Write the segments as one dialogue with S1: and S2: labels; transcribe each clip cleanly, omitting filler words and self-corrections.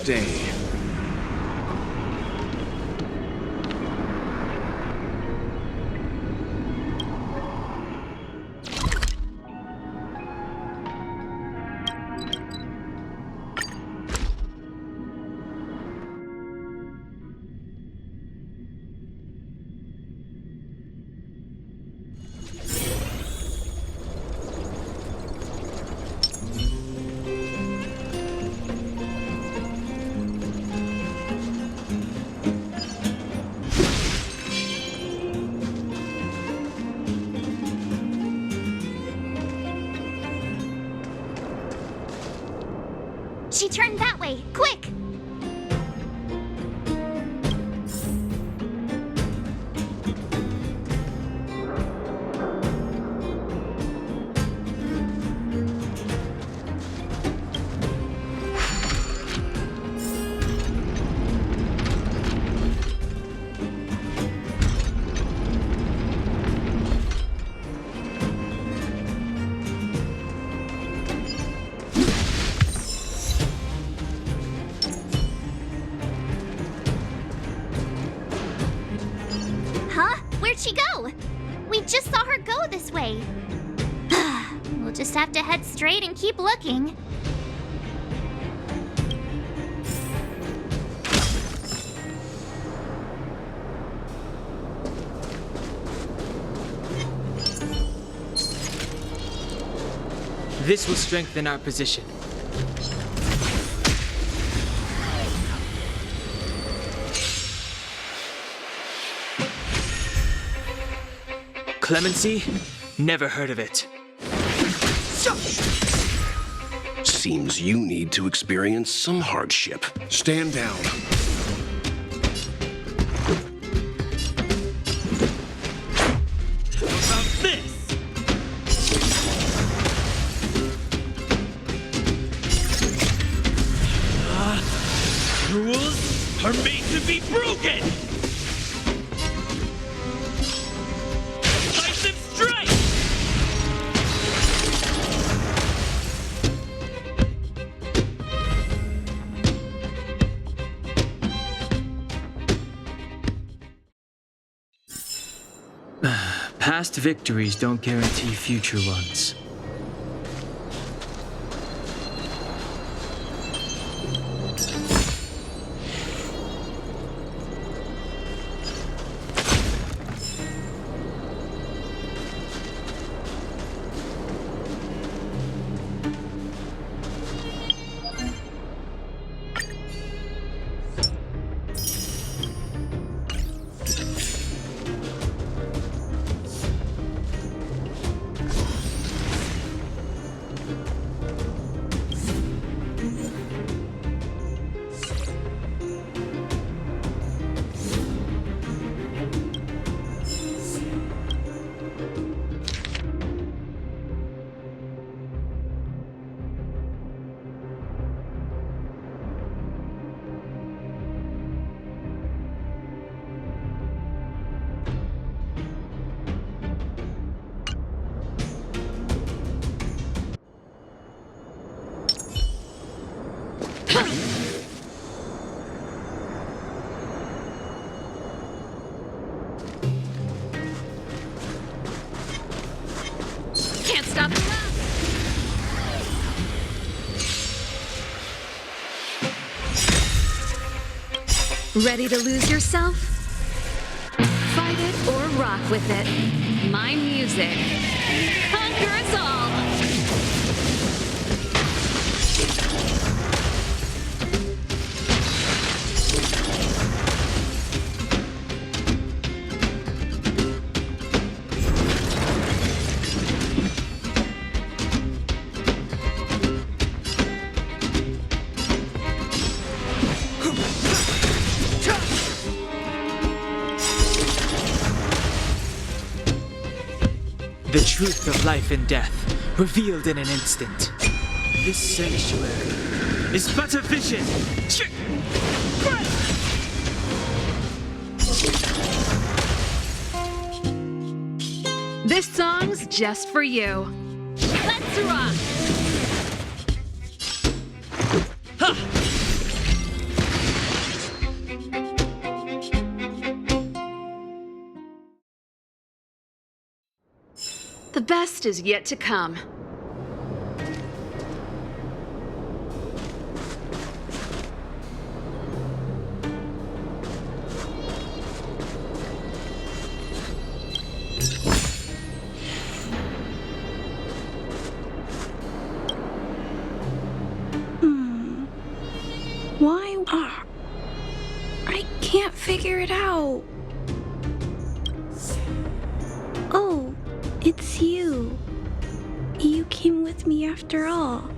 S1: stay.
S2: She turned that way! Quick! Where'd she go? We just saw her go this way. We'll just have to head straight and keep looking.
S3: This will strengthen our position. Clemency? Never heard of it.
S4: Seems you need to experience some hardship.
S1: Stand down.
S5: How about this? Rules are made to be broken! Decisive strike!
S3: Past victories don't guarantee future ones.
S2: Can't stop the love!
S6: Ready to lose yourself? Fight it or rock with it. My music. Conquer us all!
S3: The truth of life and death, revealed in an instant. This sanctuary is but a vision.
S6: This song's just for you.
S2: Let's rock!
S6: The best is yet to come.
S1: Why? I can't figure it out. Oh, it's you. You came with me after all.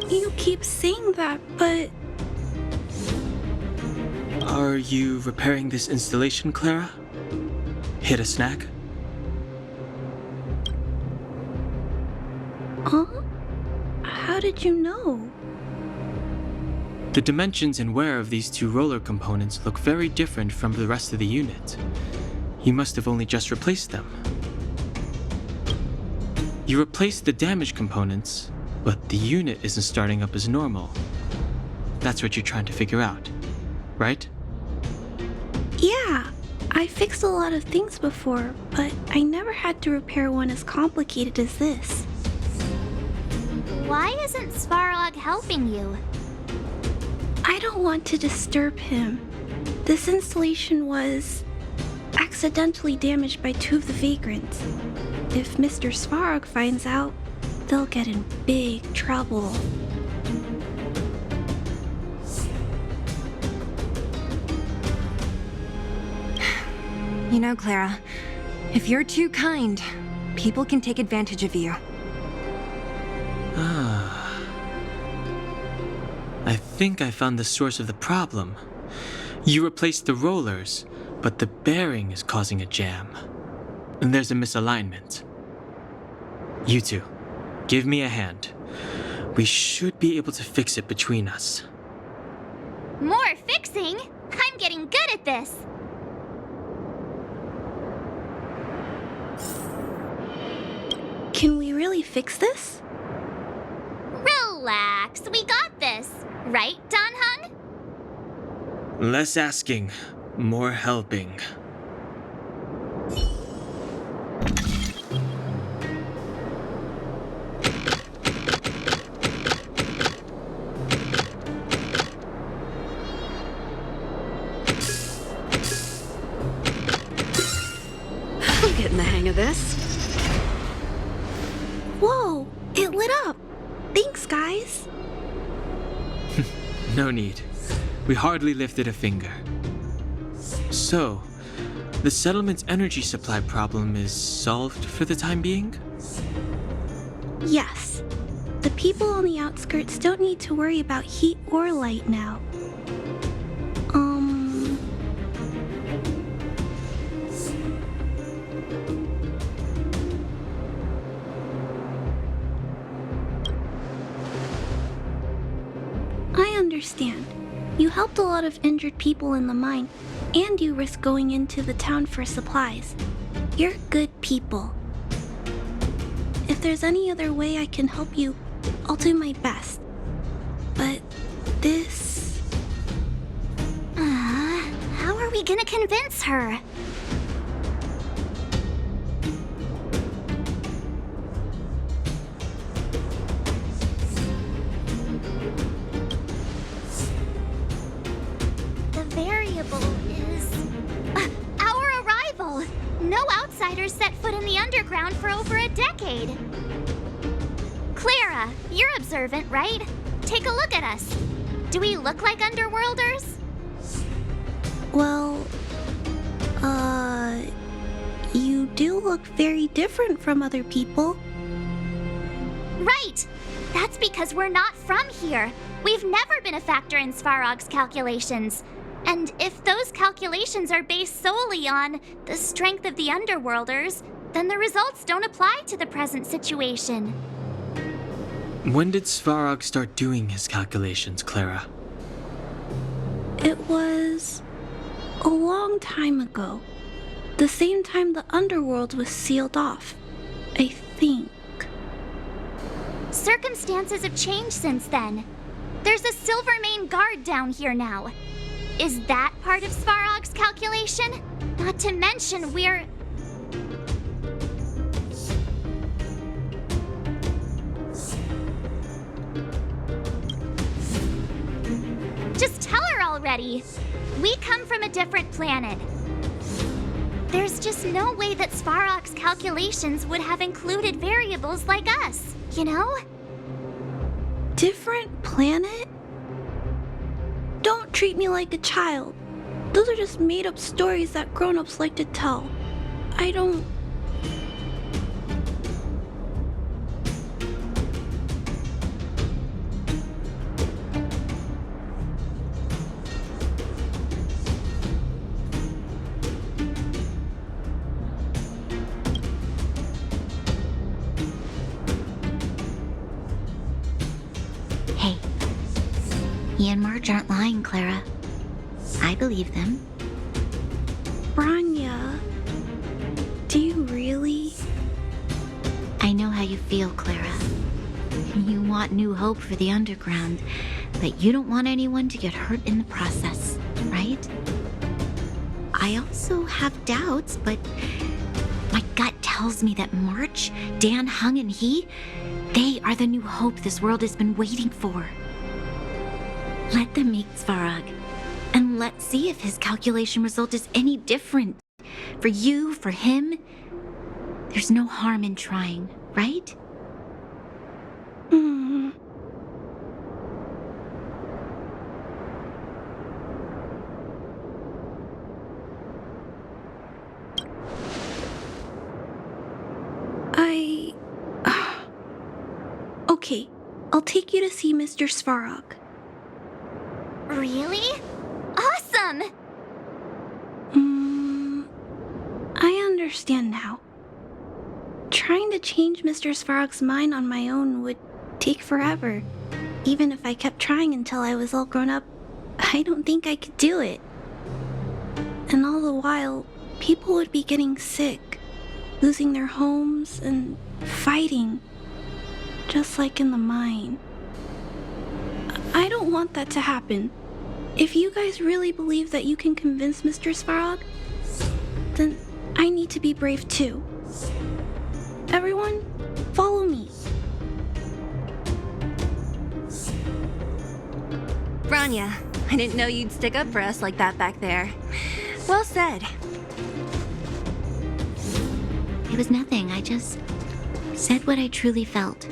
S1: You keep saying that, but...
S3: Are you repairing this installation, Clara? Hit a snag?
S1: Huh? How did you know?
S3: The dimensions and wear of these two roller components look very different from the rest of the unit. You must have only just replaced them. You replaced the damaged components, but the unit isn't starting up as normal. That's what you're trying to figure out, right?
S1: Yeah, I fixed a lot of things before, but I never had to repair one as complicated as this.
S2: Why isn't Svarog helping you?
S1: I don't want to disturb him. This installation was accidentally damaged by two of the vagrants. If Mr. Svarog finds out, they'll get in big trouble.
S7: You know, Clara, if you're too kind, people can take advantage of you.
S3: I think I found the source of the problem. You replaced the rollers, but the bearing is causing a jam. And there's a misalignment. You two, give me a hand. We should be able to fix it between us.
S2: More fixing? I'm getting good at this.
S1: Can we really fix this?
S2: Relax, we got this. Right, Don Hung?
S3: Less asking, more helping.
S6: I'm getting the hang of this.
S1: Whoa, it lit up. Thanks, guys.
S3: No need. We hardly lifted a finger. So, the settlement's energy supply problem is solved for the time being?
S1: Yes. The people on the outskirts don't need to worry about heat or light now. I understand. You helped a lot of injured people in the mine, and you risked going into the town for supplies. You're good people. If there's any other way I can help you, I'll do my best. But this...
S2: How are we gonna convince her? The variable is... our arrival! No outsiders set foot in the underground for over a decade. Clara, you're observant, right? Take a look at us. Do we look like underworlders?
S1: Well, you do look very different from other people.
S2: Right! That's because we're not from here. We've never been a factor in Svarog's calculations. And if those calculations are based solely on the strength of the underworlders, then the results don't apply to the present situation.
S3: When did Svarog start doing his calculations, Clara?
S1: It was a long time ago. The same time the underworld was sealed off, I think.
S2: Circumstances have changed since then. There's a Silvermane guard down here now. Is that part of Svarog's calculation? Not to mention, we're... Just tell her already. We come from a different planet. There's just no way that Svarog's calculations would have included variables like us, you know?
S1: Different planet? Don't treat me like a child. Those are just made-up stories that grown-ups like to tell. I don't...
S2: Hey, he and Marge aren't lying, Clara. I believe them.
S1: Branya... Do you really?
S2: I know how you feel, Clara. You want new hope for the underground, but you don't want anyone to get hurt in the process, right? I also have doubts, but my gut tells me that March, Dan, Hung, and he, they are the new hope this world has been waiting for. Let them meet Svarog, and let's see if his calculation result is any different. For you, for him, there's no harm in trying, right?
S1: Okay, I'll take you to see Mr. Svarog.
S2: Really? Awesome!
S1: I understand now. Trying to change Mr. Svarog's mind on my own would take forever. Even if I kept trying until I was all grown up, I don't think I could do it. And all the while, people would be getting sick, losing their homes, and fighting. Just like in the mine. I don't want that to happen. If you guys really believe that you can convince Mr. Svarog, then I need to be brave too. Everyone, follow me.
S7: Branya, I didn't know you'd stick up for us like that back there. Well said.
S2: It was nothing. I just said what I truly felt.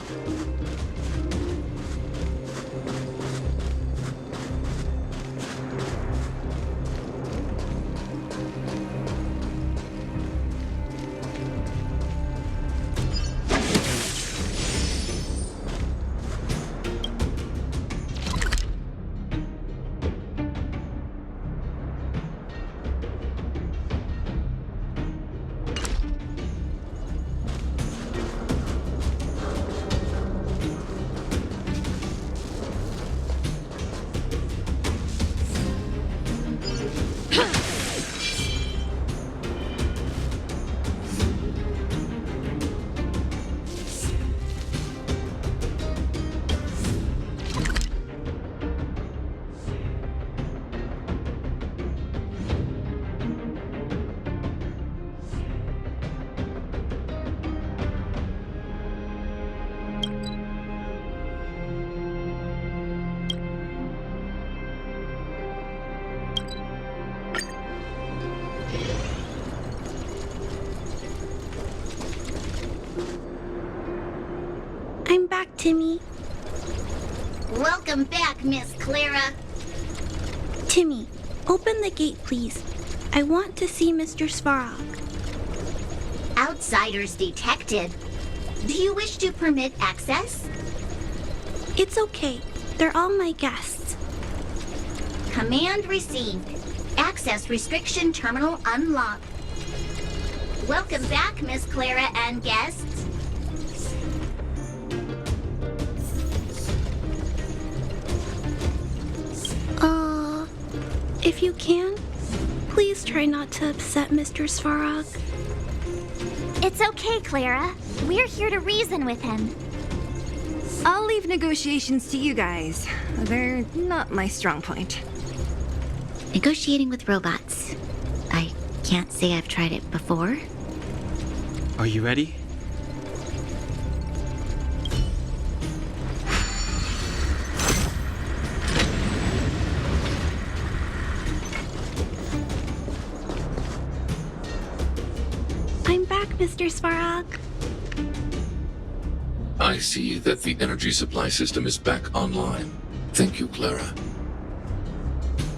S1: I'm back, Timmy.
S2: Welcome back, Miss Clara.
S1: Timmy, open the gate, please. I want to see Mr. Svarog.
S2: Outsiders detected. Do you wish to permit access?
S1: It's okay. They're all my guests.
S2: Command received. Access restriction terminal unlocked. Welcome back, Miss Clara and guests.
S1: If you can, please try not to upset Mr. Svarog.
S2: It's okay, Clara. We're here to reason with him.
S7: I'll leave negotiations to you guys. They're not my strong point.
S2: Negotiating with robots. I
S8: can't say I've tried it before.
S3: Are you ready?
S1: I'm back, Mr. Svarog.
S9: I see that the energy supply system is back online. Thank you, Clara.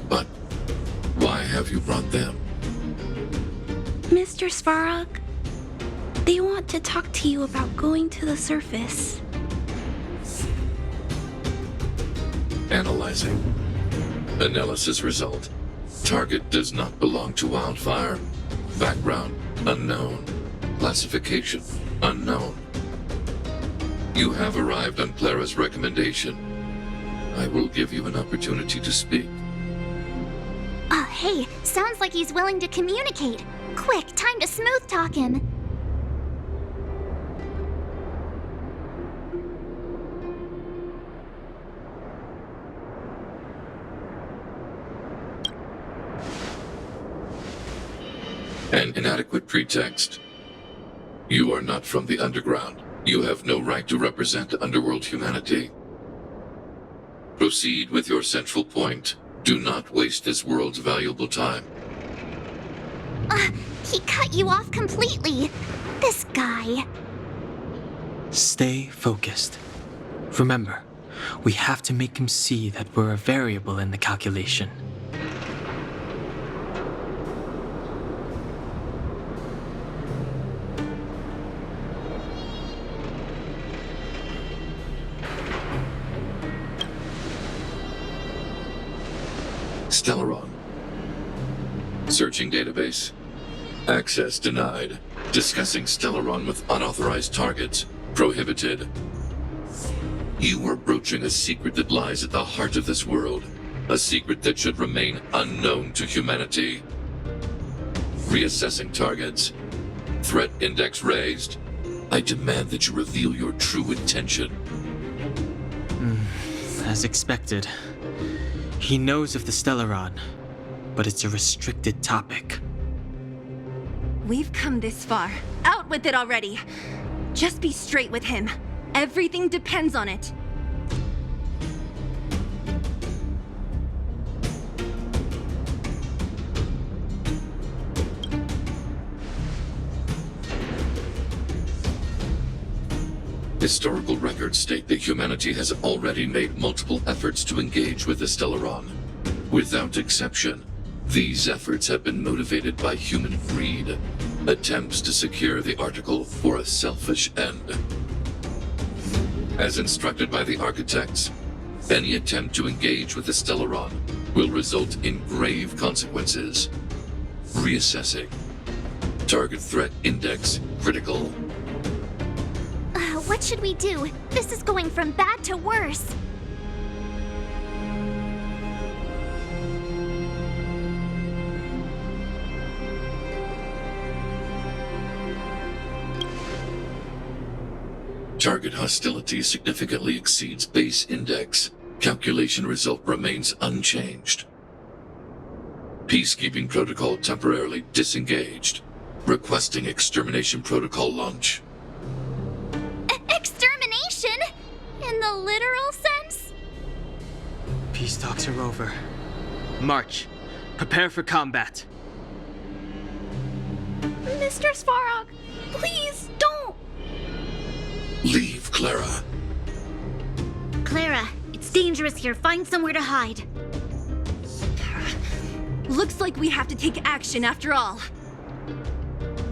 S9: But why have you brought them?
S1: Mr. Svarog, they want to talk to you about going to the surface.
S9: Analyzing. Analysis result. Target does not belong to Wildfire. Background unknown. Classification unknown. You have arrived on Clara's recommendation. I will give you an opportunity to speak.
S2: Oh, hey, sounds like he's willing to communicate. Quick, time to smooth talk him.
S9: An inadequate pretext. You are not from the underground. You have no right to represent underworld humanity. Proceed with your central point. Do not waste this world's valuable time.
S2: He cut you off completely. This guy.
S3: Stay focused. Remember, we have to make him see that we're a variable in the calculation.
S9: Stellaron. Searching database. Access denied. Discussing Stellaron with unauthorized targets. Prohibited. You are broaching a secret that lies at the heart of this world. A secret that should remain unknown to humanity. Reassessing targets. Threat index raised. I demand that you reveal your true intention.
S3: As expected. He knows of the Stellaron, but it's a restricted topic.
S7: We've come this far. Out with it already. Just be straight with him. Everything depends on it.
S9: Historical records state that humanity has already made multiple efforts to engage with the Stellaron. Without exception, these efforts have been motivated by human greed, attempts to secure the article for a selfish end. As instructed by the architects, any attempt to engage with the Stellaron will result in grave consequences. Reassessing. Target threat index critical.
S2: What should we do? This is going from bad to worse.
S9: Target hostility significantly exceeds base index. Calculation result remains unchanged. Peacekeeping protocol temporarily disengaged. Requesting extermination protocol launch.
S2: Extermination? In the literal sense?
S3: Peace talks are over. March. Prepare for combat.
S1: Mr. Svarog, please don't!
S9: Leave, Clara.
S8: Clara, it's dangerous here. Find somewhere to hide.
S7: Looks like we have to take action after all.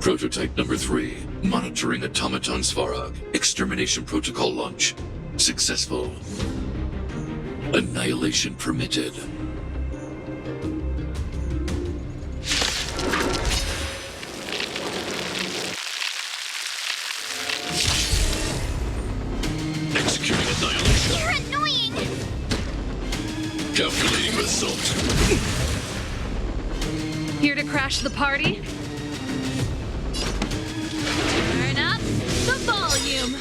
S9: Prototype number 3. Monitoring automaton Svarog. Extermination protocol launch. Successful. Annihilation permitted. Executing annihilation.
S2: You're annoying!
S9: Calculating result.
S6: Here to crash the party? Turn up the volume.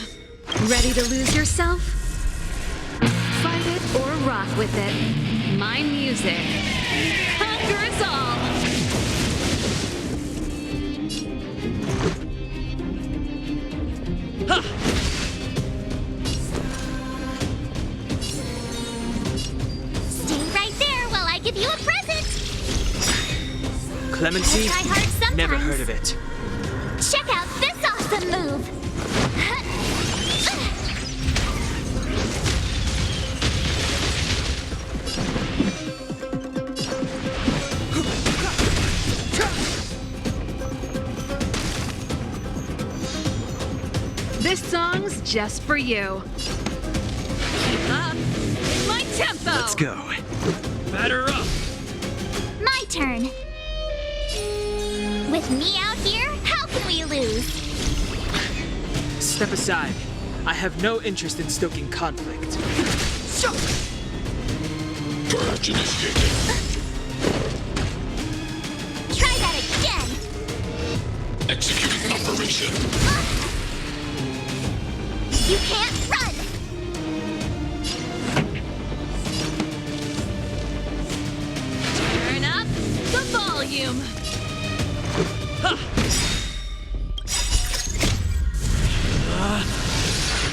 S7: Ready to lose yourself?
S6: Fight it or rock with it. My music. Conquer us all.
S2: give you a present!
S3: Clemency?
S2: Try hard sometimes.
S3: Never heard of it.
S2: Check out this awesome move!
S6: This song's just for you. Keep up my tempo.
S5: Let's go. Batter up.
S2: My turn. With me out here, how can we lose?
S3: Step aside. I have no interest in stoking conflict.
S9: Purge initiated.
S2: Try that again.
S9: Executing operation.
S2: You can't run.
S6: Turn up the volume.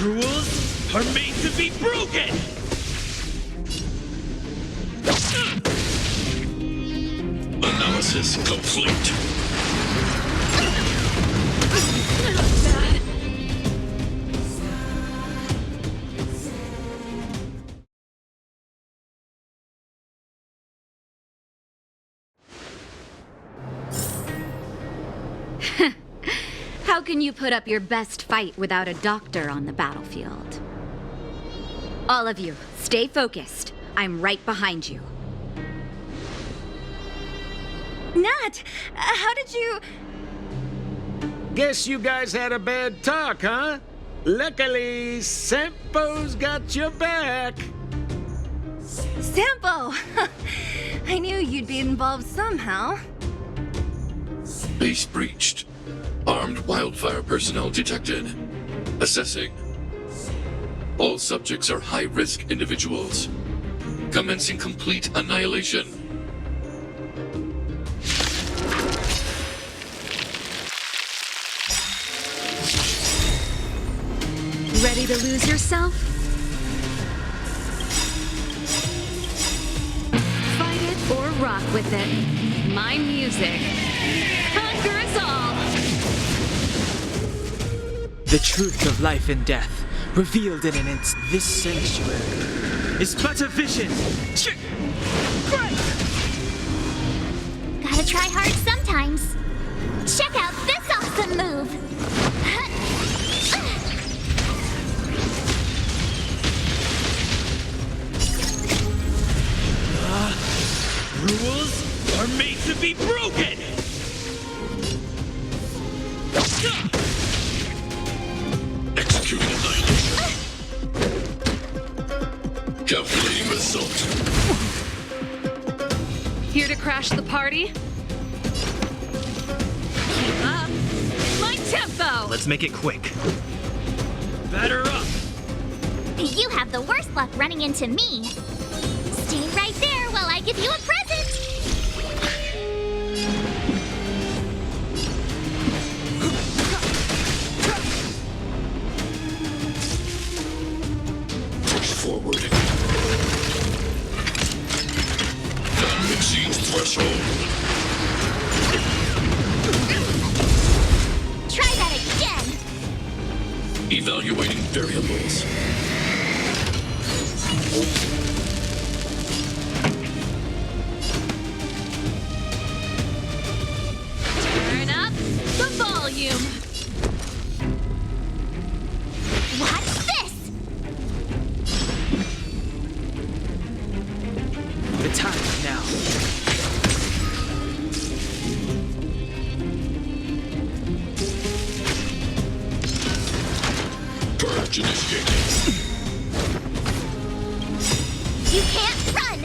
S5: Rules are made to be broken!
S9: Analysis complete.
S6: How can you put up your best fight without a doctor on the battlefield? All of you, stay focused. I'm right behind you.
S7: Nat, how did you...
S10: Guess you guys had a bad talk, huh? Luckily, Sampo's got your back.
S7: Sampo! I knew you'd be involved somehow.
S9: Base breached. Armed wildfire personnel detected. Assessing. All subjects are high-risk individuals. Commencing complete annihilation.
S6: Ready to lose yourself? Fight it or rock with it. My music conquers all.
S3: The truth of life and death, revealed in an instant. This sanctuary is but a vision.
S2: Gotta try hard sometimes. Check out this awesome move.
S5: Rules are made to be broken!
S9: Executing annihilation. Calculating result.
S6: Here to crash the party? Keep up my tempo.
S5: Let's make it quick. Batter up!
S2: You have the worst luck running into me. Stay right there while I give you a present.
S9: Push forward. None exceeds threshold.
S2: Try that again.
S9: Evaluating variables.
S6: Turn up the volume.
S2: Watch this.
S3: The time is now.
S9: Purge initiated.
S2: You can't run.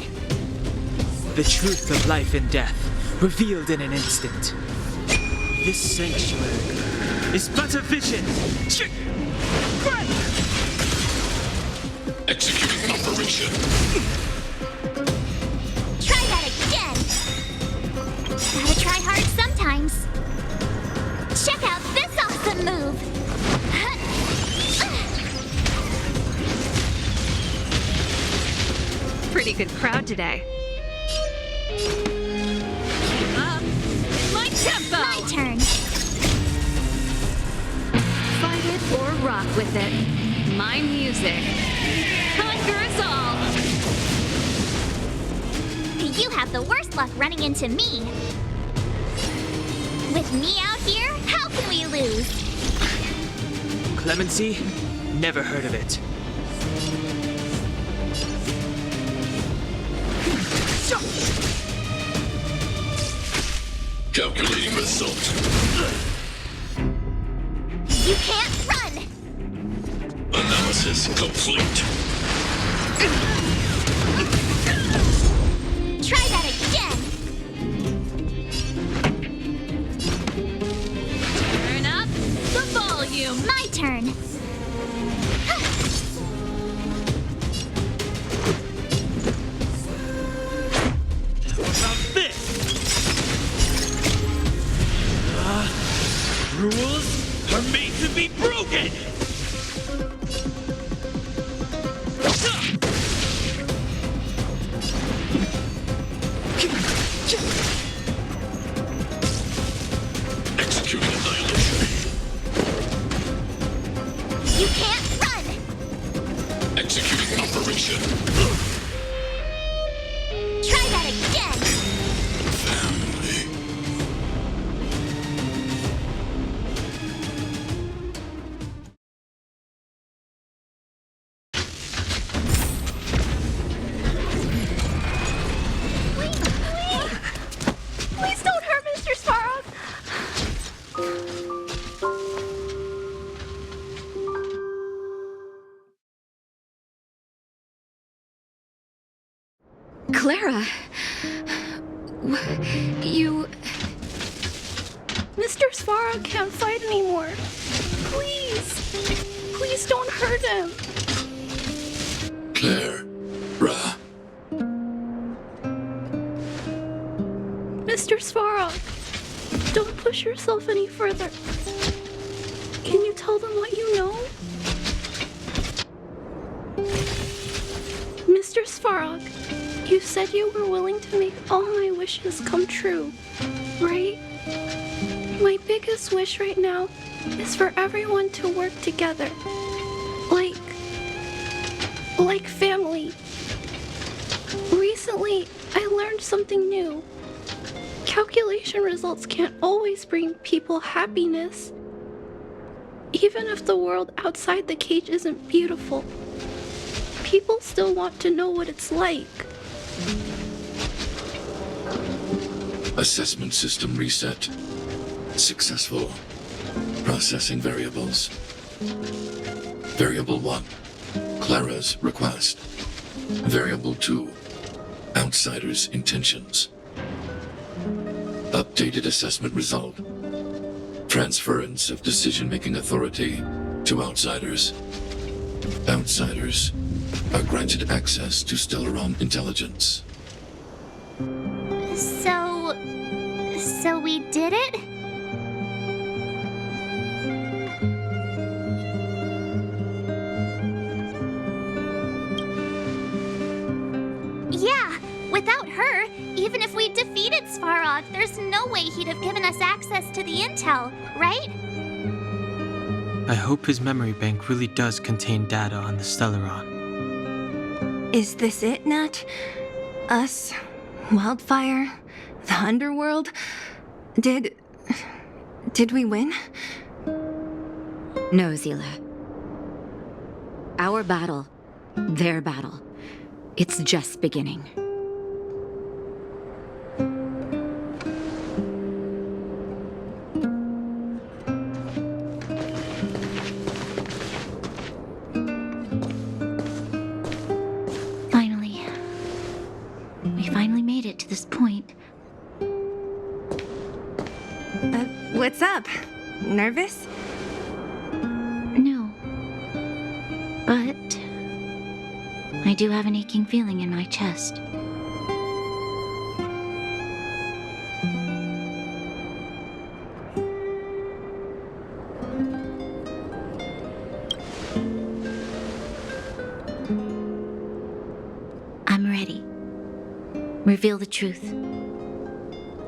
S3: The truth of life and death, revealed in an instant. This sanctuary is but a vision.
S9: Executing operation.
S2: Try that again. Gotta try hard sometimes. Check out this awesome move.
S6: Pretty good crowd today. with it. My music. Conquer us all!
S2: You have the worst luck running into me. With me out here, how can we lose?
S3: Clemency? Never heard of it.
S9: Calculating result.
S2: You can't run!
S9: Analysis complete.
S2: Try that again!
S6: Turn up the volume!
S2: My turn!
S5: How about this? Rules are made to be broken!
S9: Executing annihilation.
S2: You can't run!
S9: Executing operation.
S2: Try that again!
S9: Family.
S1: Please don't hurt Mr. Svarog!
S6: Clara! You...
S1: Mr. Svarog can't fight anymore. Please! Please don't hurt him.
S9: Claire. Ra.
S1: Mr. Svarog, don't push yourself any further. Can you tell them what you know? Mr. Svarog, you said you were willing to make all my wishes come true, right? My biggest wish right now is for everyone to work together. Like family. Recently, I learned something new. Calculation results can't always bring people happiness. Even if the world outside the cage isn't beautiful, people still want to know what it's like.
S9: Assessment system reset. Successful. Processing variables. Variable 1. Clara's request. Variable 2. Outsider's intentions. Updated assessment result. Transference of decision-making authority to outsiders. Outsiders are granted access to Stellaron intelligence.
S2: So we did it? Yeah, without her, even if we defeated Svarog, there's no way he'd have given us access to the intel, right?
S3: I hope his memory bank really does contain data on the Stellaron.
S7: Is this it, Nat? Us? Wildfire? The underworld? Did we win?
S6: No, Zila. Our battle, their battle, it's just beginning.
S8: Finally. We finally made it to this point.
S7: What's up? Nervous?
S8: No. But I do have an aching feeling in my chest. I'm ready. Reveal the truth.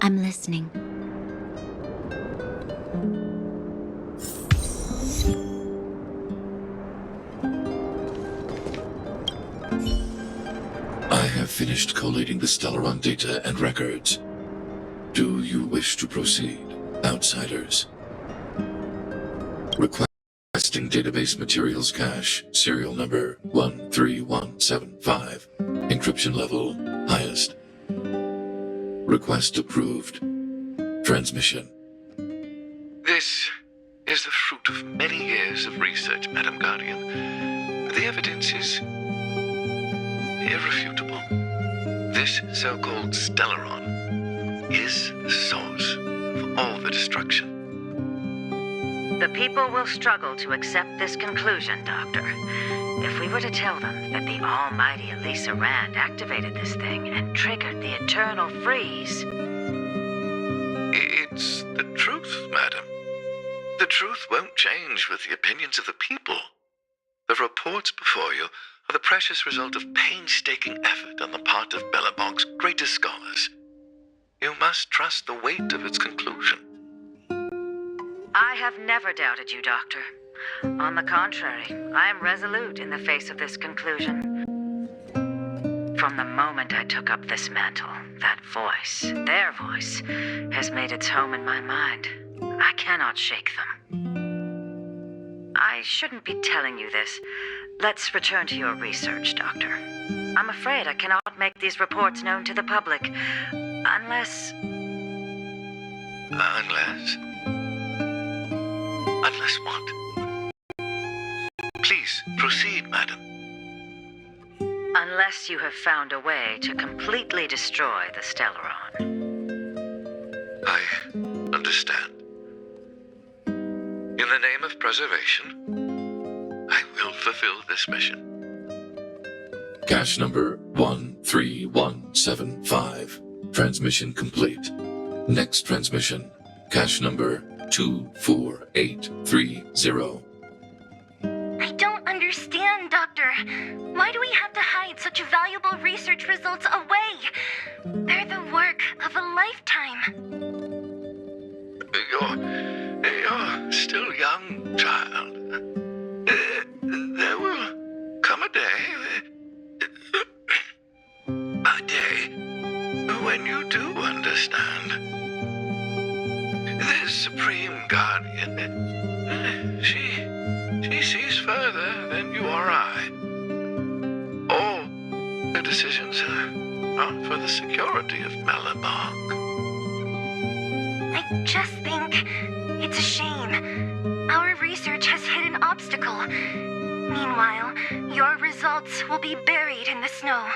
S8: I'm listening.
S9: finished collating the Stellaron data and records. Do you wish to proceed, outsiders? Requesting database materials cache, serial number 13175. Encryption level, highest. Request approved. Transmission.
S11: This is the fruit of many years of research, Madam Guardian. The evidence is irrefutable. This so-called Stellaron is the source of all the destruction.
S12: The people will struggle to accept this conclusion, Doctor. If we were to tell them that the almighty Elisa Rand activated this thing and triggered the eternal freeze...
S11: It's the truth, madam. The truth won't change with the opinions of the people. The reports before you are the precious result of painstaking effort on the part of Bellabog's greatest scholars. You must trust the weight of its conclusion.
S12: I have never doubted you, Doctor. On the contrary, I am resolute in the face of this conclusion. From the moment I took up this mantle, that voice, their voice, has made its home in my mind. I cannot shake them. I shouldn't be telling you this. Let's return to your research, Doctor. I'm afraid I cannot make these reports known to the public, unless...
S11: Unless what? Please, proceed, madam.
S12: Unless you have found a way to completely destroy the Stellaron.
S11: I understand. In the name of preservation, I will fulfill this mission.
S9: Cache number 13175. Transmission complete. Next transmission. Cache number 24830.
S7: I don't understand, Doctor. Why do we have to hide such valuable research results away? They're the work of a lifetime.
S11: You're still young, child. There will come a day when you do understand. This Supreme Guardian, she sees further than you or I. All the decisions are for the security of Malabog.
S7: I just think it's a shame. Our research has hit an obstacle. Meanwhile, your results will be buried in the snow.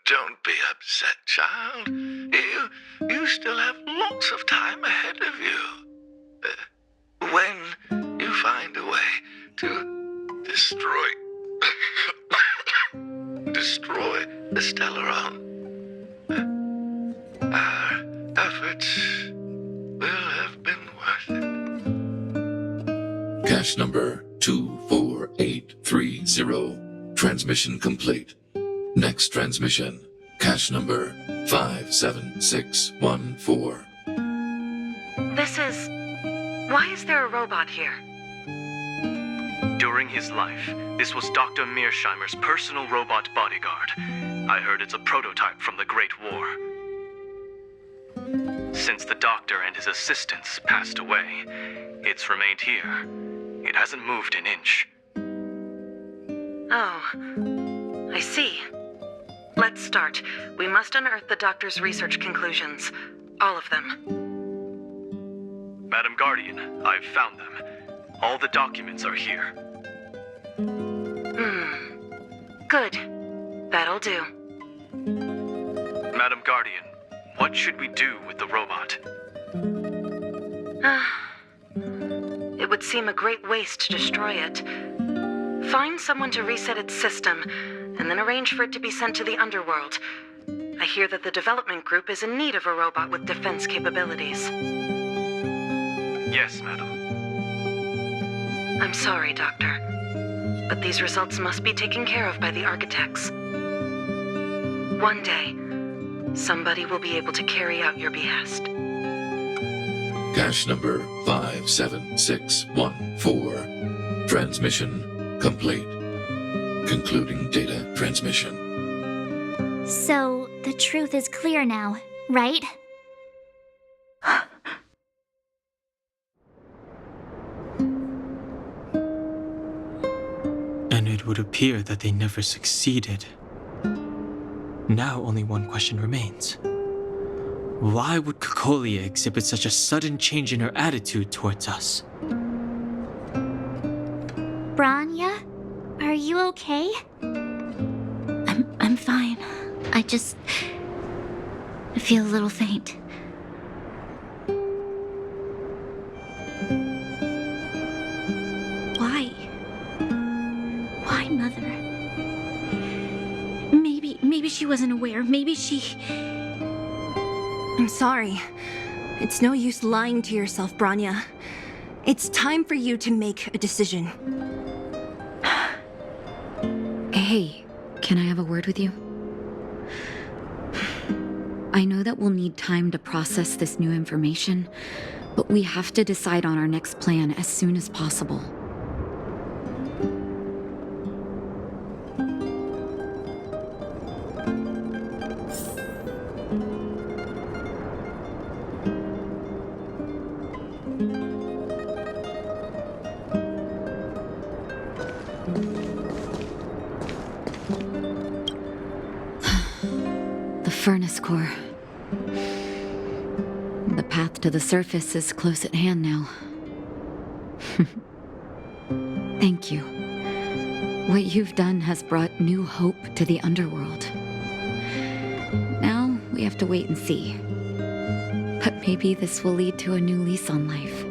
S11: Don't be upset, child. You still have lots of time ahead of you. When you find a way to destroy the Stellaron, our efforts will have been worth it.
S9: Cache number 24830. Transmission complete. Next transmission. Cache number 57614.
S12: Why is there a robot here?
S13: During his life, this was Dr. Mearsheimer's personal robot bodyguard. I heard it's a prototype from the Great War. Since the doctor and his assistants passed away, it's remained here. It hasn't moved an inch.
S12: Oh, I see. Let's start. We must unearth the doctor's research conclusions. All of them.
S13: Madam Guardian, I've found them. All the documents are here.
S12: Good. That'll do.
S13: Madam Guardian, what should we do with the robot?
S12: It would seem a great waste to destroy it. Find someone to reset its system, and then arrange for it to be sent to the underworld. I hear that the development group is in need of a robot with defense capabilities.
S13: Yes, madam.
S12: I'm sorry, Doctor, but these results must be taken care of by the architects. One day, somebody will be able to carry out your behest.
S9: Cache number 57614. Transmission complete. concluding data transmission.
S2: So, the truth is clear now, right?
S3: And it would appear that they never succeeded. Now only one question remains. Why would Cocolia exhibit such a sudden change in her attitude towards us?
S2: Branya, are you okay?
S8: I'm fine. I feel a little faint. Why, Mother? Maybe she wasn't aware. Maybe she...
S14: I'm sorry. It's no use lying to yourself, Branya. It's time for you to make a decision.
S6: Hey, can I have a word with you? I know that we'll need time to process this new information, but we have to decide on our next plan as soon as possible. Furnace core. The path to the surface is close at hand now. Thank you. What you've done has brought new hope to the underworld. Now we have to wait and see. But maybe this will lead to a new lease on life.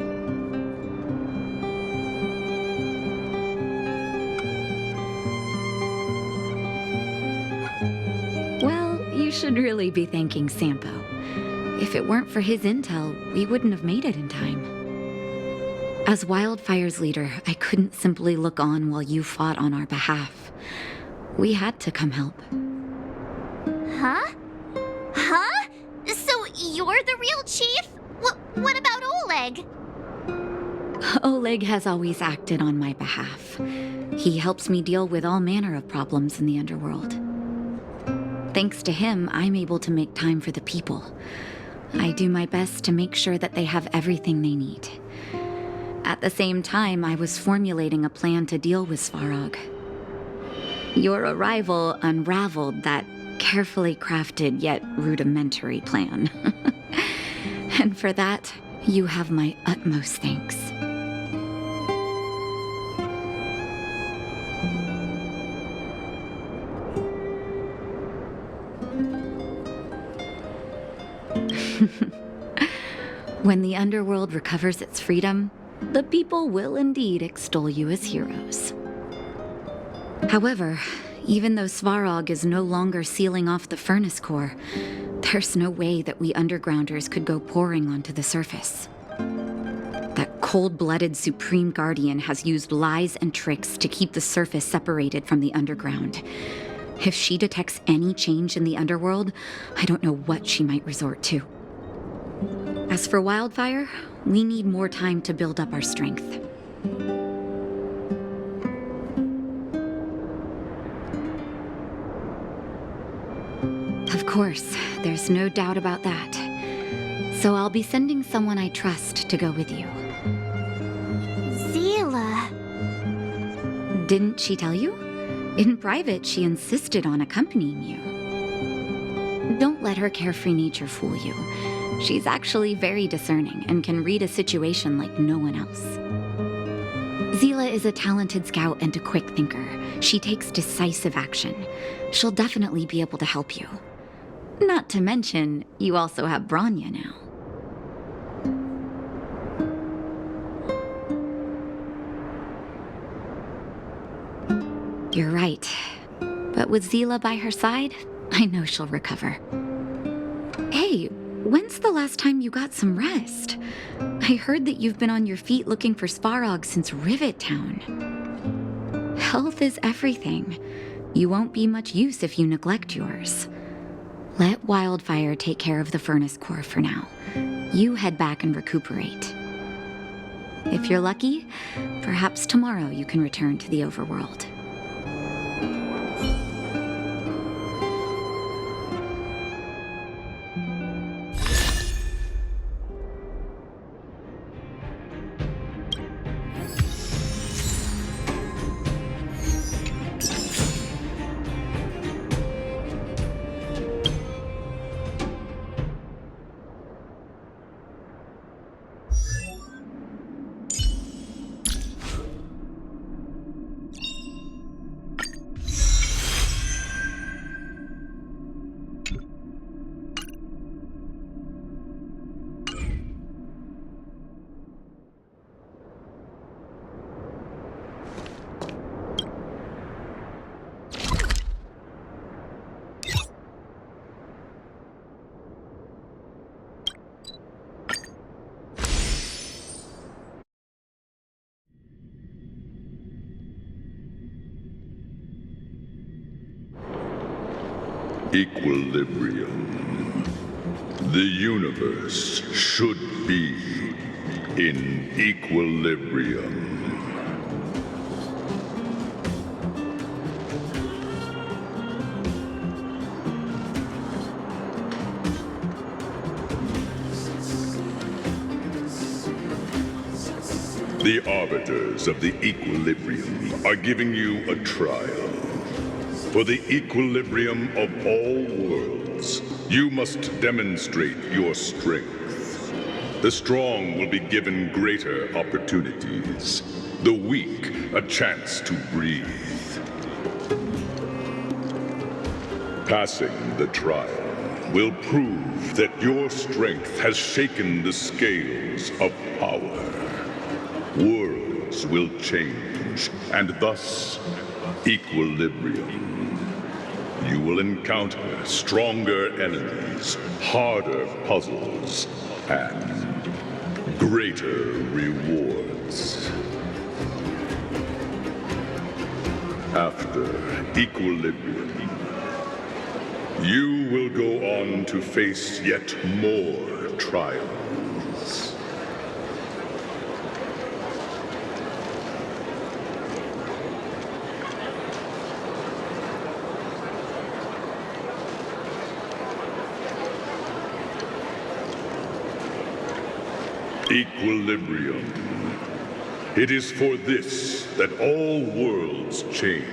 S6: You should really be thanking Sampo. If it weren't for his intel, we wouldn't have made it in time. As Wildfire's leader, I couldn't simply look on while you fought on our behalf. We had to come help.
S2: Huh? Huh? So you're the real chief? What about Oleg?
S6: Oleg has always acted on my behalf. He helps me deal with all manner of problems in the underworld. Thanks to him, I'm able to make time for the people. I do my best to make sure that they have everything they need. At the same time, I was formulating a plan to deal with Svarog. Your arrival unraveled that carefully crafted yet rudimentary plan. And for that, you have my utmost thanks. When the underworld recovers its freedom, the people will indeed extol you as heroes. However, even though Svarog is no longer sealing off the furnace core, there's no way that we undergrounders could go pouring onto the surface. That cold-blooded Supreme Guardian has used lies and tricks to keep the surface separated from the underground. If she detects any change in the underworld, I don't know what she might resort to. As for Wildfire, we need more time to build up our strength. Of course, there's no doubt about that. So I'll be sending someone I trust to go with you.
S2: Zila.
S6: Didn't she tell you? In private, she insisted on accompanying you. Don't let her carefree nature fool you. She's actually very discerning and can read a situation like no one else. Zila is a talented scout and a quick thinker. She takes decisive action. She'll definitely be able to help you. Not to mention, you also have Branya now. You're right. But with Zila by her side, I know she'll recover. Hey, when's the last time you got some rest? I heard that you've been on your feet looking for Svarog since Rivet Town. Health is everything. You won't be much use if you neglect yours. Let Wildfire take care of the furnace core for now. You head back and recuperate. If you're lucky, perhaps tomorrow you can return to the overworld.
S15: Equilibrium. The universe should be in equilibrium. The arbiters of the equilibrium are giving you a trial. For the equilibrium of all worlds, you must demonstrate your strength. The strong will be given greater opportunities. The weak, a chance to breathe. Passing the trial will prove that your strength has shaken the scales of power. Worlds will change, and thus equilibrium. You will encounter stronger enemies, harder puzzles, and greater rewards. After equilibrium, you will go on to face yet more trials. Equilibrium. It is for this that all worlds change.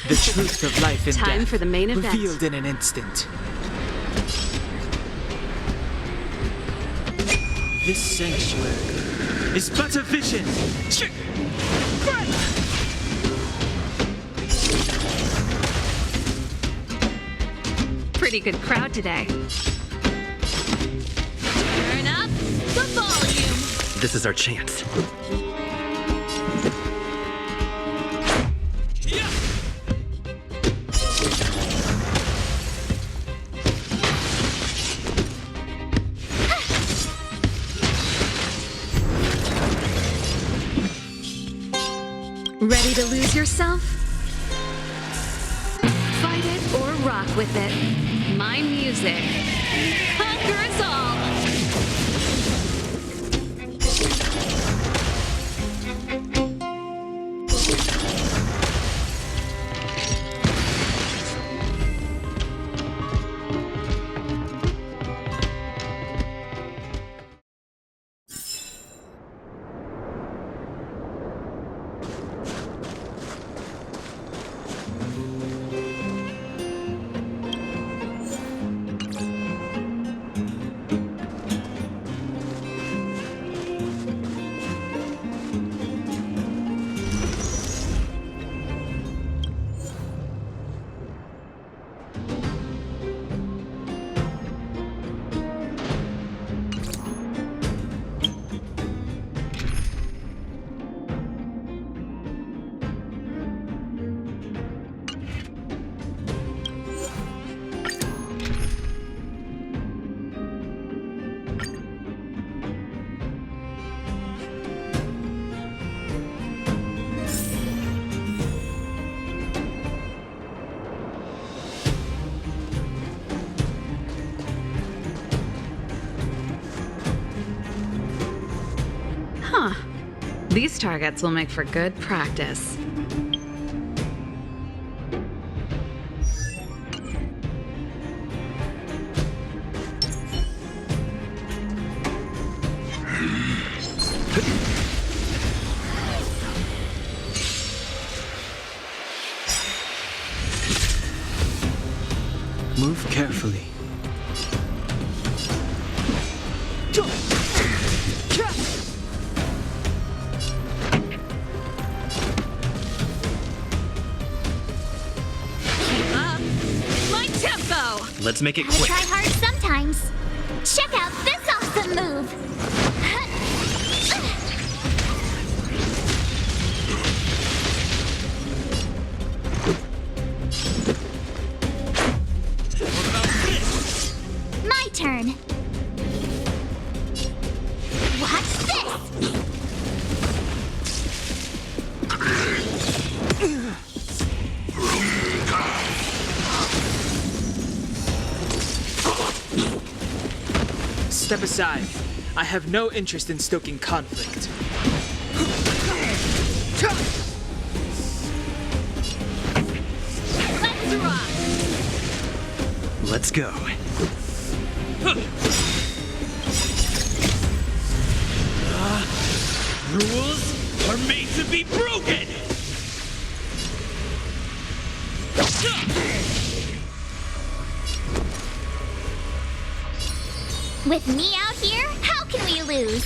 S3: The truth of life and
S16: Time
S3: death
S16: for the main event.
S3: revealed in an instant. This sanctuary is but a vision.
S16: Pretty good crowd today.
S2: Turn up the volume.
S17: This is our chance.
S16: Ready to lose yourself? Fight it or rock with it. My music. Conquer us all! These targets will make for good practice.
S3: Move carefully.
S16: My tempo!
S13: Let's make it
S2: Gotta
S13: quick.
S2: try hard sometimes. Check out this awesome move! My turn. Watch this!
S17: Step aside. I have no interest in stoking conflict.
S16: Let's rock!
S13: Let's go.
S5: Rules are made to be broken!
S2: With me out here, how can we lose?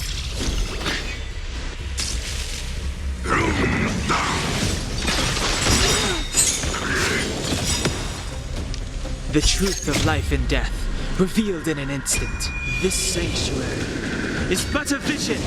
S17: The truth of life and death, revealed in an instant. This sanctuary is but a vision.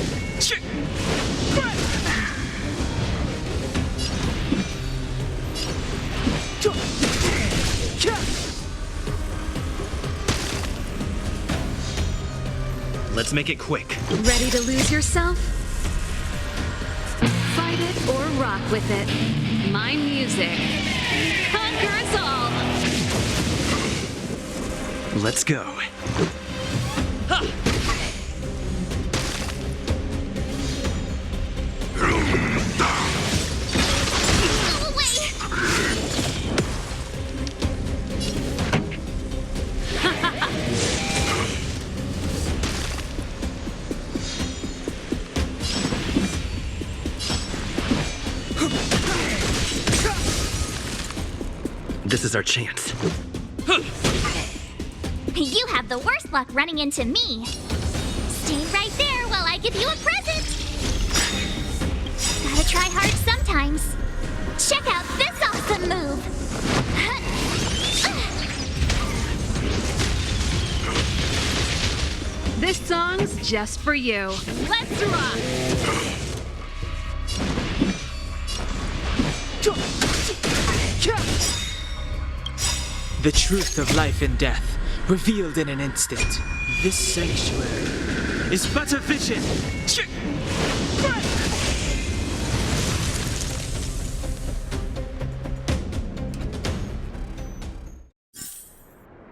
S13: Let's make it quick.
S16: Ready to lose yourself? Fight it or rock with it. My music. Conquer us all!
S13: Let's go.
S2: Go away!
S13: This is our chance.
S2: You have the worst luck running into me. Stay right there while I give you a present. Gotta try hard sometimes. Check out this awesome move.
S16: This song's just for you. Let's rock!
S17: The truth of life and death, revealed in an instant. This sanctuary is but a vision.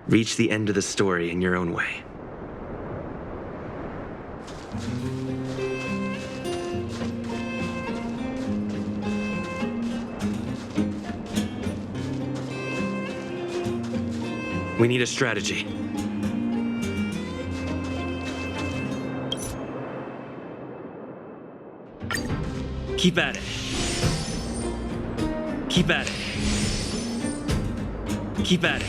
S13: Reach the end of the story in your own way. We need a strategy. Keep at it. Keep at it. Keep at it.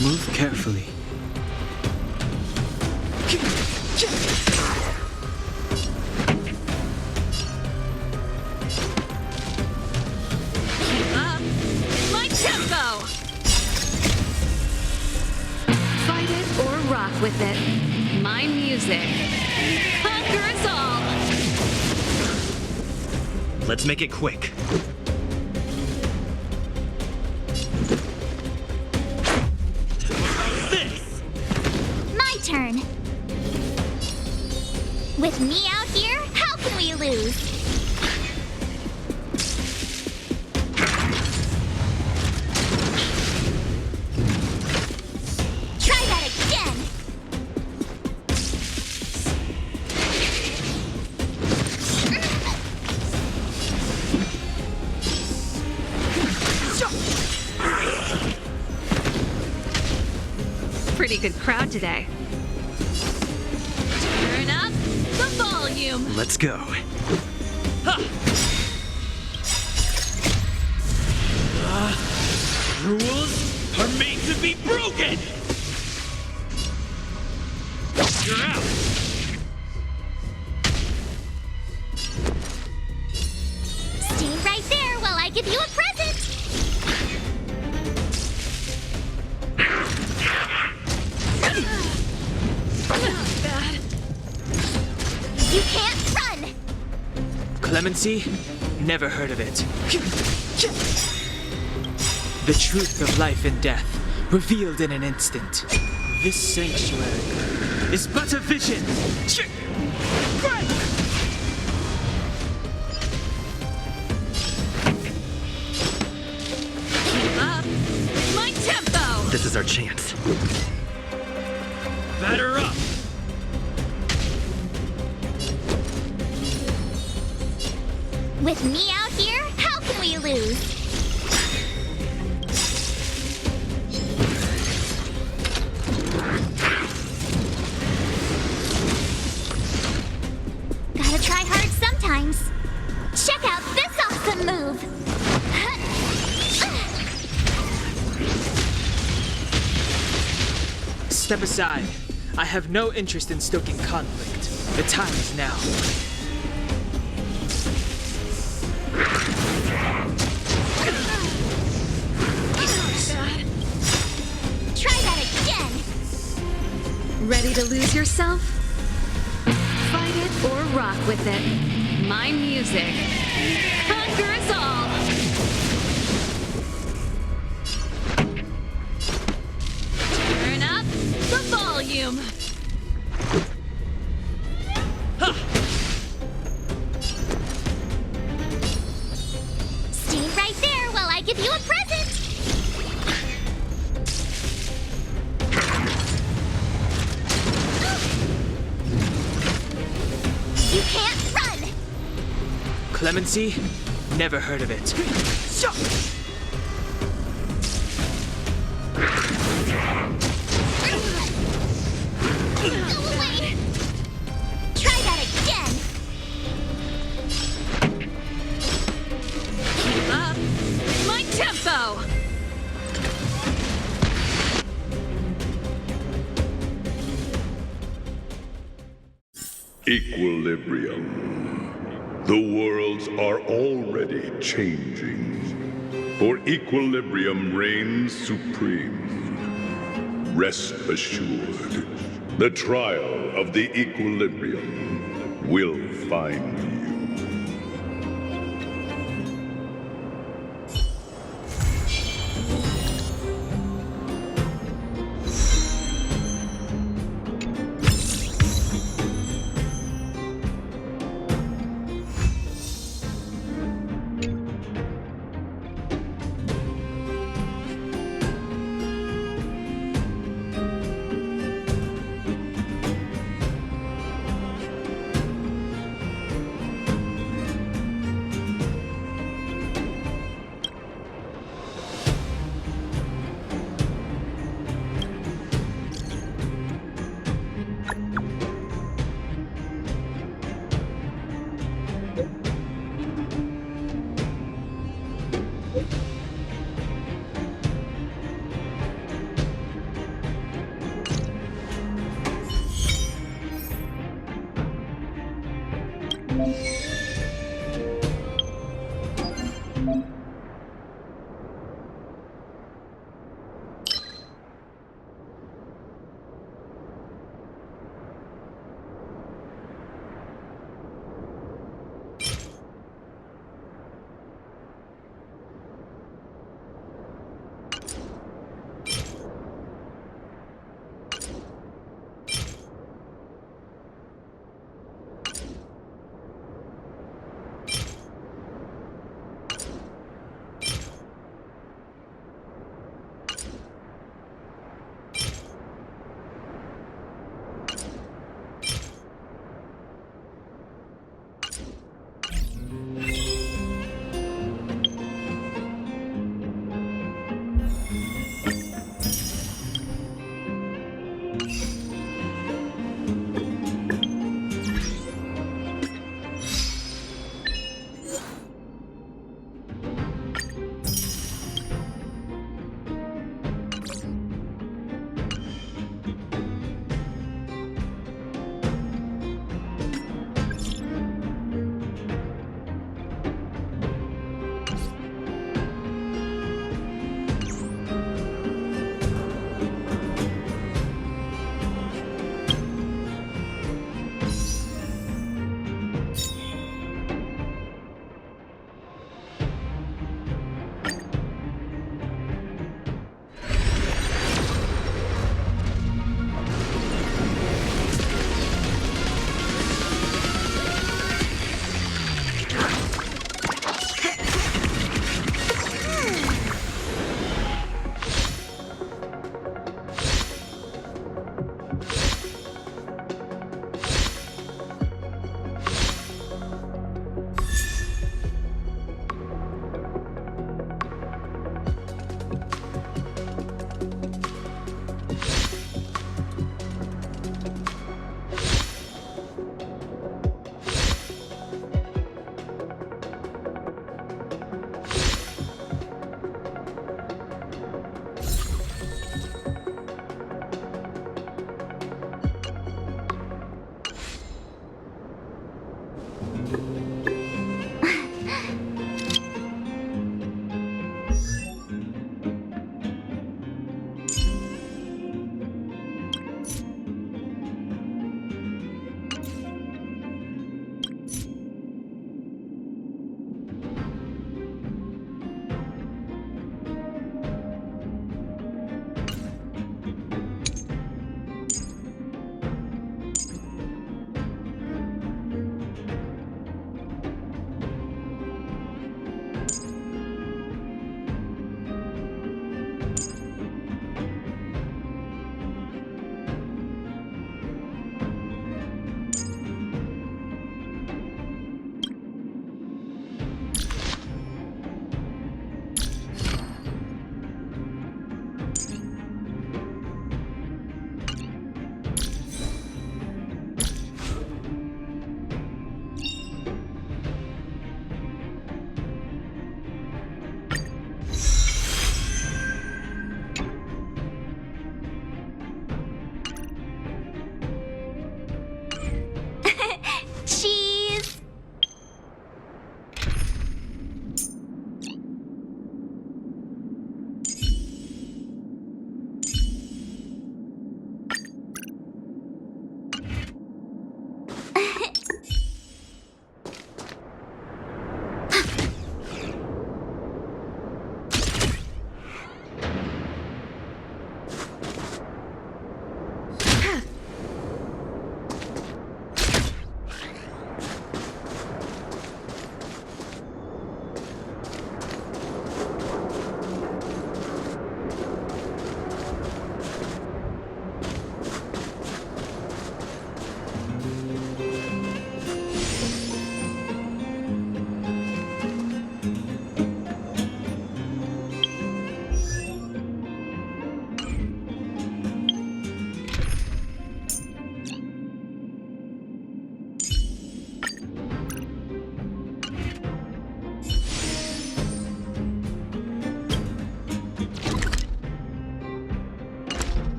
S3: Move carefully.
S16: My tempo! Fight it or rock with it. My music. Conquer us all!
S13: Let's make it quick.
S2: My turn.
S16: pretty good crowd today. Turn up the volume.
S5: Let's go. Rules are made to be broken! You're out!
S2: Stay right there while I give you a present!
S16: Bad.
S2: You can't run!
S17: Clemency? Never heard of it. The truth of life and death, revealed in an instant. This sanctuary is but a vision.
S16: Keep up my tempo.
S5: This is our chance. Batter up!
S2: With me out here, how can we lose? Gotta try hard sometimes. Check out this awesome move!
S17: Step aside. I have no interest in stoking conflict. The time is now.
S2: Try that again!
S16: Ready to lose yourself? Fight it or rock with it. My music conquers all. Turn up the volume.
S2: Stay right there while I give you a present! You can't run!
S17: Clemency? Never heard of it.
S2: Go away! Try that again!
S16: Keep up my tempo.
S15: Equilibrium. The worlds are already changing, for equilibrium reigns supreme. Rest assured, the trial of the equilibrium will find you.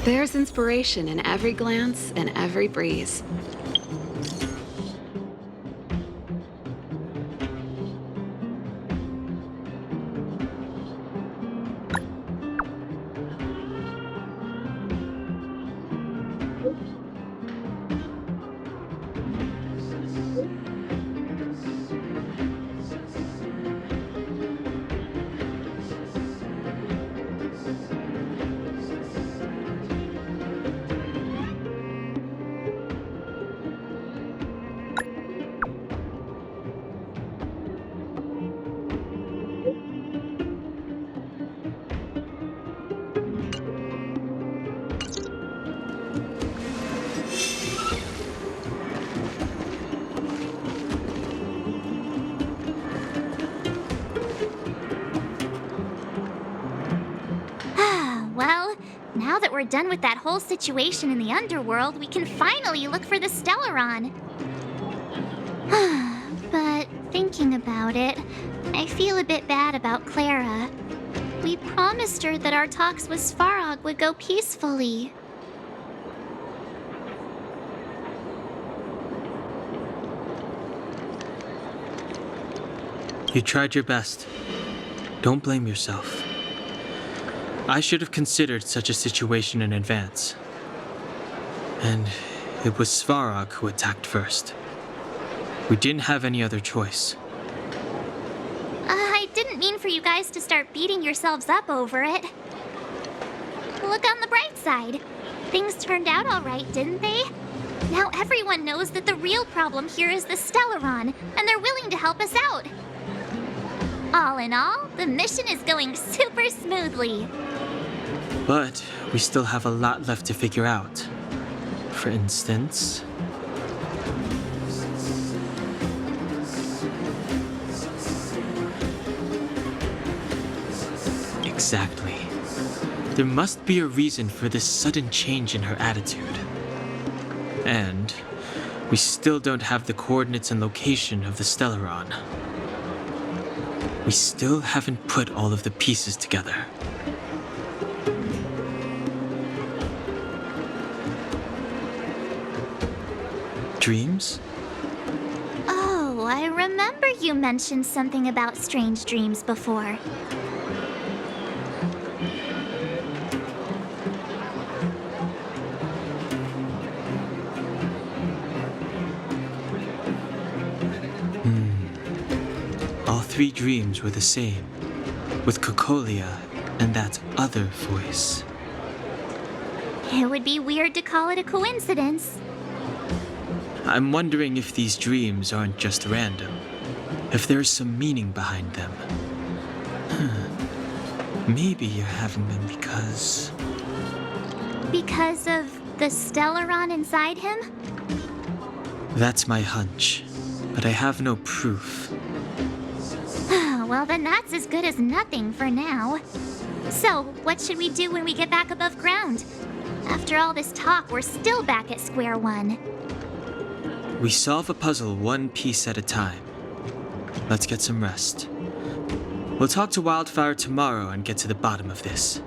S16: There's inspiration in every glance and every breeze.
S2: Well, now that we're done with that whole situation in the underworld, we can finally look for the Stellaron. But thinking about it, I feel a bit bad about Clara. We promised her that our talks with Svarog would go peacefully.
S3: You tried your best. Don't blame yourself. I should have considered such a situation in advance. And it was Svarog who attacked first. We didn't have any other choice.
S2: I didn't mean for you guys to start beating yourselves up over it. Look on the bright side. Things turned out all right, didn't they? Now everyone knows that the real problem here is the Stellaron, and they're willing to help us out. All in all, the mission is going super smoothly.
S3: But we still have a lot left to figure out. For instance... Exactly. There must be a reason for this sudden change in her attitude. And we still don't have the coordinates and location of the Stellaron. We still haven't put all of the pieces together. Dreams?
S2: Oh, I remember you mentioned something about strange dreams before.
S3: All three dreams were the same, with Cocolia and that other voice.
S2: It would be weird to call it a coincidence.
S3: I'm wondering if these dreams aren't just random, if there's some meaning behind them. Maybe you're having them because...
S2: Because of the Stellaron inside him?
S3: That's my hunch, but I have no proof.
S2: Well, then that's as good as nothing for now. So, what should we do when we get back above ground? After all this talk, we're still back at square one.
S3: We solve a puzzle one piece at a time. Let's get some rest. We'll talk to Wildfire tomorrow and get to the bottom of this.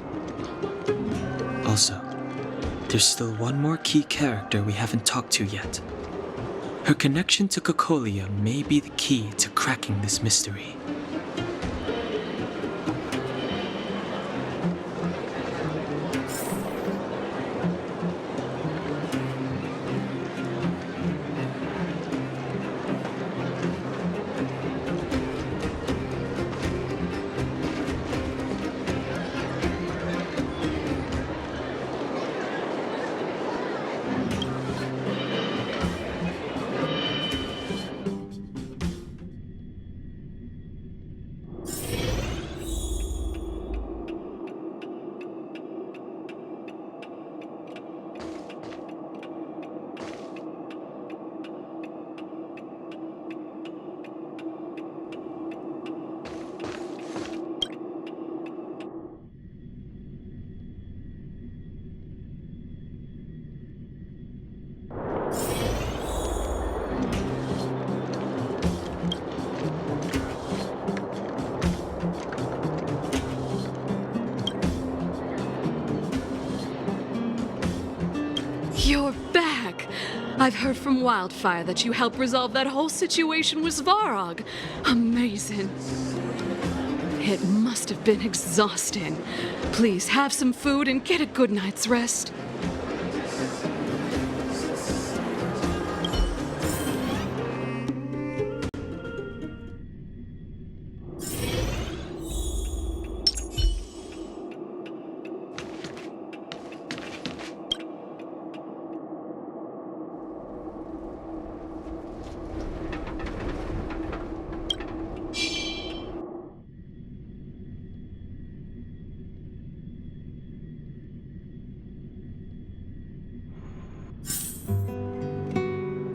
S3: Also, there's still one more key character we haven't talked to yet. Her connection to Cocolia may be the key to cracking this mystery.
S16: I've heard from Wildfire that you helped resolve that whole situation with Svarog. Amazing. It must have been exhausting. Please have some food and get a good night's rest.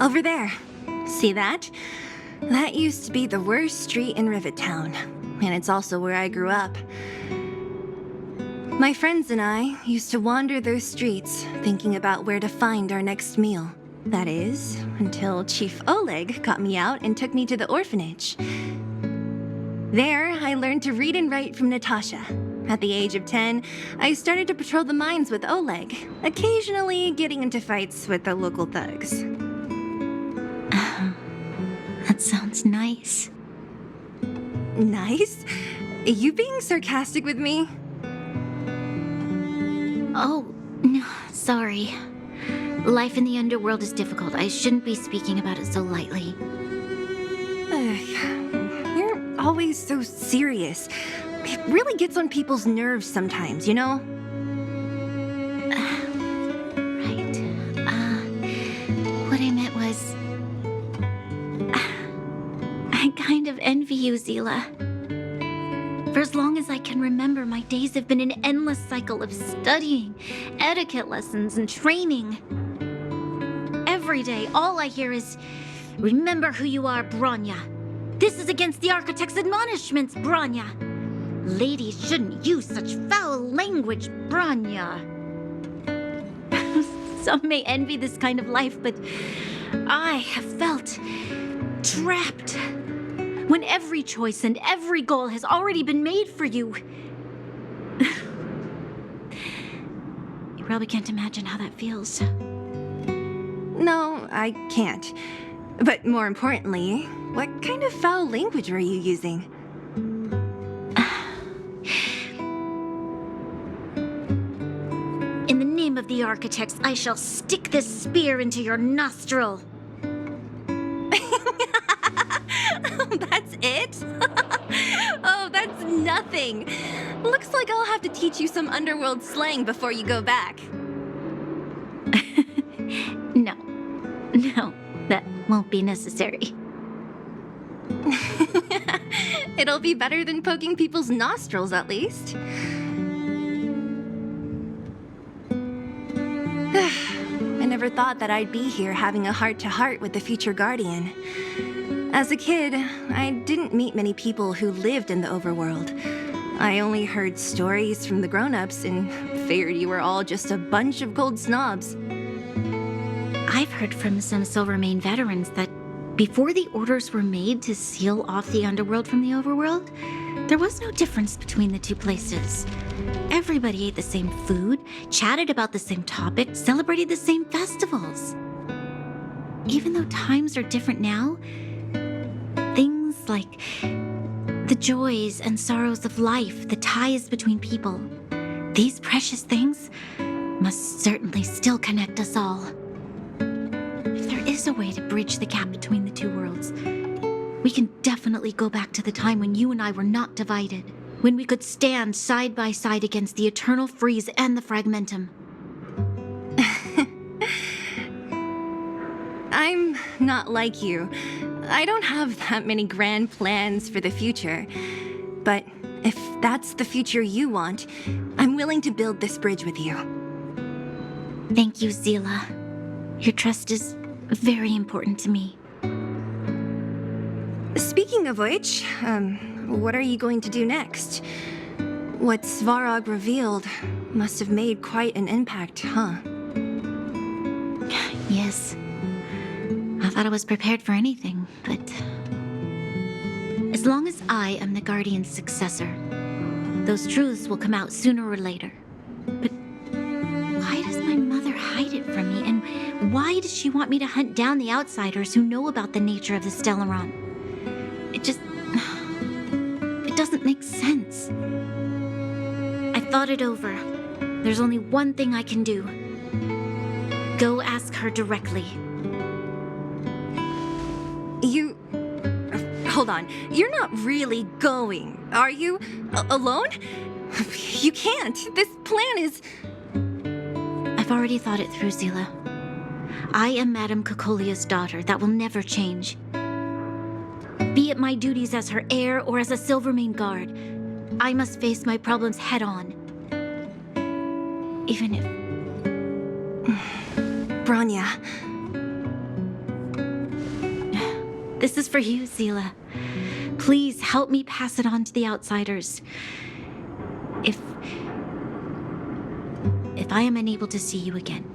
S14: Over there. See that? That used to be the worst street in Rivet Town, and it's also where I grew up. My friends and I used to wander those streets, thinking about where to find our next meal. That is, until Chief Oleg got me out and took me to the orphanage. There, I learned to read and write from Natasha. At the age of 10, I started to patrol the mines with Oleg, occasionally getting into fights with the local thugs.
S8: That sounds nice.
S14: Nice? Are you being sarcastic with me?
S8: Oh, no, sorry. Life in the underworld is difficult. I shouldn't be speaking about it so lightly.
S14: You're always so serious. It really gets on people's nerves sometimes, you know?
S8: Right. What I meant was... I kind of envy you, Zila. For as long as I can remember, my days have been an endless cycle of studying, etiquette lessons, and training. Every day, all I hear is, "Remember who you are, Bronya. This is against the Architect's admonishments, Bronya. Ladies shouldn't use such foul language, Bronya." Some may envy this kind of life, but I have felt trapped. When every choice and every goal has already been made for you. You probably can't imagine how that feels.
S14: No, I can't. But more importantly, what kind of foul language were you using?
S8: In the name of the Architects, I shall stick this spear into your nostril.
S14: That's it? Oh, that's nothing. Looks like I'll have to teach you some underworld slang before you go back.
S8: No, that won't be necessary.
S14: It'll be better than poking people's nostrils, at least. I never thought that I'd be here having a heart-to-heart with the future Guardian. As a kid, I didn't meet many people who lived in the overworld. I only heard stories from the grown-ups and figured you were all just a bunch of cold snobs.
S8: I've heard from some Silvermane veterans that before the orders were made to seal off the underworld from the overworld, there was no difference between the two places. Everybody ate the same food, chatted about the same topics, celebrated the same festivals. Even though times are different now, things like the joys and sorrows of life, the ties between people, these precious things must certainly still connect us all. If there is a way to bridge the gap between the two worlds, we can definitely go back to the time when you and I were not divided, when we could stand side by side against the Eternal Freeze and the Fragmentum.
S14: I'm not like you. I don't have that many grand plans for the future. But if that's the future you want, I'm willing to build this bridge with you.
S8: Thank you, Zila. Your trust is very important to me.
S14: Speaking of which, what are you going to do next? What Svarog revealed must have made quite an impact, huh?
S8: Yes. I thought I was prepared for anything, but... As long as I am the Guardian's successor, those truths will come out sooner or later. But why does my mother hide it from me? And Why does she want me to hunt down the outsiders who know about the nature of the Stellaron? It doesn't make sense. I thought it over. There's only one thing I can do. Go ask her directly.
S14: Hold on. You're not really going, are you? Alone? You can't. This plan is...
S8: I've already thought it through, Zila. I am Madame Cocolia's daughter. That will never change. Be it my duties as her heir or as a Silvermane guard, I must face my problems head on. Even if...
S14: Bronya.
S8: This is for you, Zila. Please help me pass it on to the outsiders. If I am unable to see you again,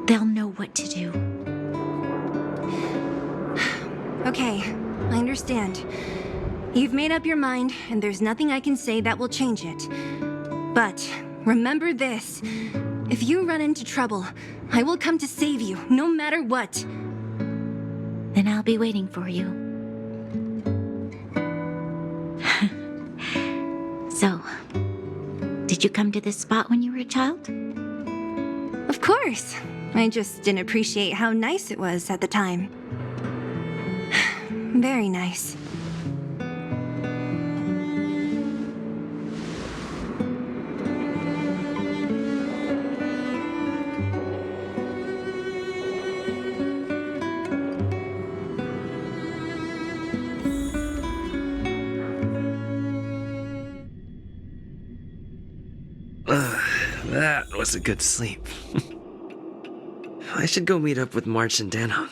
S8: they'll know what to do.
S14: Okay, I understand. You've made up your mind, and there's nothing I can say that will change it. But remember this. If you run into trouble, I will come to save you, no matter what.
S8: Then I'll be waiting for you. So, did you come to this spot when you were a child?
S14: Of course. I just didn't appreciate how nice it was at the time. Very nice.
S18: That was a good sleep. I should go meet up with March and Danhong.